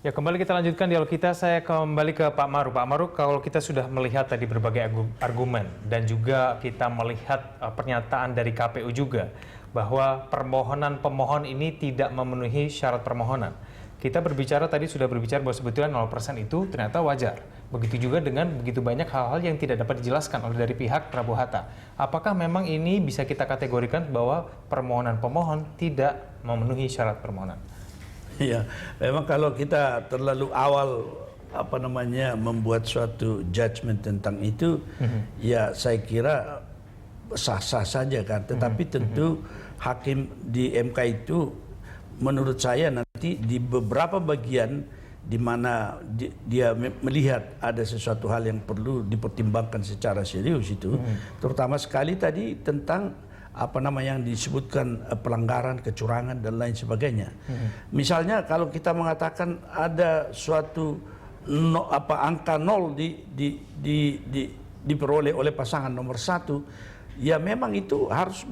Ya, kembali kita lanjutkan dialog kita. Saya kembali ke Pak Maru. Pak Maru, kalau kita sudah melihat tadi berbagai argumen dan juga kita melihat pernyataan dari KPU juga bahwa permohonan pemohon ini tidak memenuhi syarat permohonan. Kita berbicara tadi sudah berbicara bahwa sebetulnya 0% itu ternyata wajar. Begitu juga dengan begitu banyak hal-hal yang tidak dapat dijelaskan oleh dari pihak Prabowo Hatta. Apakah memang ini bisa kita kategorikan bahwa permohonan pemohon tidak memenuhi syarat permohonan? Ya, memang kalau kita terlalu awal membuat suatu judgement tentang itu, ya saya kira sah-sah saja kan. Tetapi tentu hakim di MK itu, menurut saya nanti di beberapa bagian di mana dia melihat ada sesuatu hal yang perlu dipertimbangkan secara serius itu, terutama sekali tadi tentang yang disebutkan pelanggaran, kecurangan dan lain sebagainya. Misalnya kalau kita mengatakan ada suatu angka 0 diperoleh oleh pasangan nomor 1, ya memang itu harus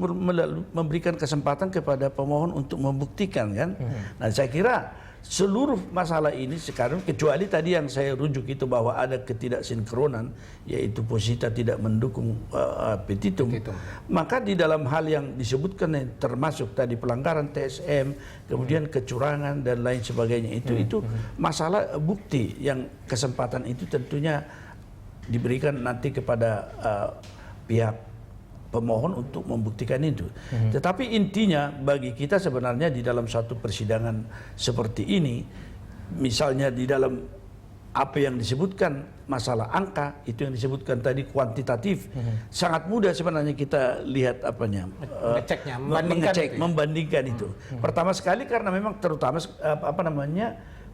memberikan kesempatan kepada pemohon untuk membuktikan kan. Nah, saya kira seluruh masalah ini sekarang, kecuali tadi yang saya rujuk itu bahwa ada ketidaksinkronan, yaitu Posita tidak mendukung petitum, maka di dalam hal yang disebutkan termasuk tadi pelanggaran TSM, kemudian kecurangan dan lain sebagainya itu masalah bukti yang kesempatan itu tentunya diberikan nanti kepada pihak pemohon untuk membuktikan itu. Tetapi intinya bagi kita sebenarnya di dalam satu persidangan seperti ini, misalnya di dalam apa yang disebutkan masalah angka, itu yang disebutkan tadi kuantitatif, sangat mudah sebenarnya kita lihat membandingkan itu. Pertama sekali karena memang terutama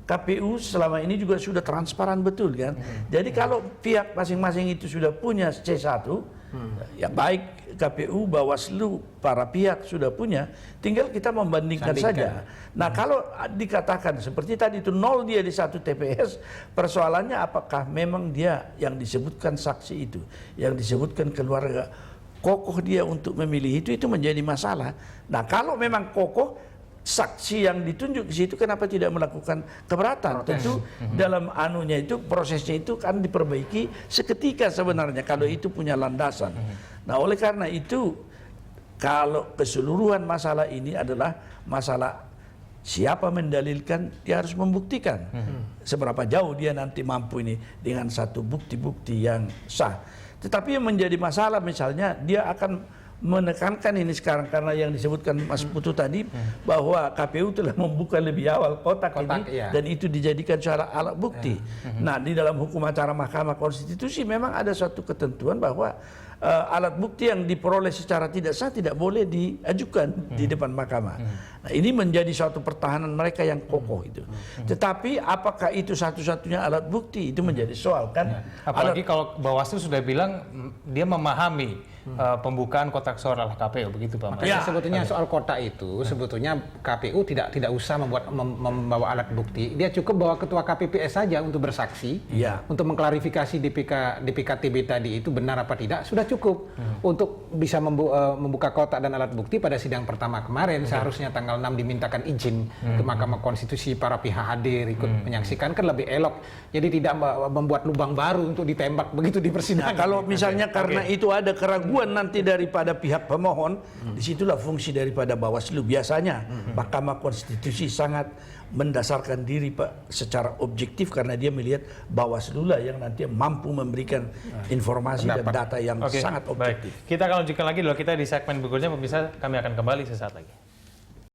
KPU selama ini juga sudah transparan betul kan. Jadi kalau pihak masing-masing itu sudah punya C1, ya baik KPU, Bawaslu, para pihak sudah punya, tinggal kita membandingkan saja. Nah, kalau dikatakan seperti tadi itu 0 dia di satu TPS, persoalannya apakah memang dia yang disebutkan saksi itu, yang disebutkan keluarga, kokoh dia untuk memilih itu menjadi masalah. Nah, kalau memang kokoh, saksi yang ditunjuk di situ kenapa tidak melakukan keberatan? Tentu dalam prosesnya itu kan diperbaiki seketika sebenarnya kalau itu punya landasan. Nah, oleh karena itu kalau keseluruhan masalah ini adalah masalah siapa mendalilkan, dia harus membuktikan seberapa jauh dia nanti mampu ini dengan satu bukti-bukti yang sah. Tetapi yang menjadi masalah misalnya dia akan menekankan ini sekarang karena yang disebutkan Mas Putu tadi bahwa KPU telah membuka lebih awal kotak ini dan itu dijadikan secara alat bukti. Nah, di dalam hukum acara Mahkamah Konstitusi memang ada suatu ketentuan bahwa alat bukti yang diperoleh secara tidak sah tidak boleh diajukan di depan mahkamah. Nah, ini menjadi suatu pertahanan mereka yang kokoh itu. Tetapi apakah itu satu-satunya alat bukti, itu menjadi soal kan. Apalagi kalau Bawaslu sudah bilang dia memahami pembukaan kotak suara oleh KPU, begitu Pak. Makanya sebetulnya soal kotak itu sebetulnya KPU tidak usah membawa alat bukti. Dia cukup bawa ketua KPPS saja untuk bersaksi, untuk mengklarifikasi DPKTB tadi itu benar apa tidak, sudah cukup untuk bisa membuka kotak dan alat bukti pada sidang pertama kemarin. Seharusnya tanggal 6 dimintakan izin ke Mahkamah Konstitusi, para pihak hadir ikut menyaksikan, kan lebih elok. Jadi tidak membuat lubang baru untuk ditembak begitu di persidangan. Nah, kalau misalnya karena itu ada keraguan nanti daripada pihak pemohon, disitulah fungsi daripada Bawaslu. Biasanya Mahkamah Konstitusi sangat mendasarkan diri secara objektif karena dia melihat Bawaslu lah yang nanti mampu memberikan informasi dan data yang sangat objektif. Baik. Kita akan lanjutkan lagi dulu kita di segmen berikutnya, pemirsa. Kami akan kembali sesaat lagi.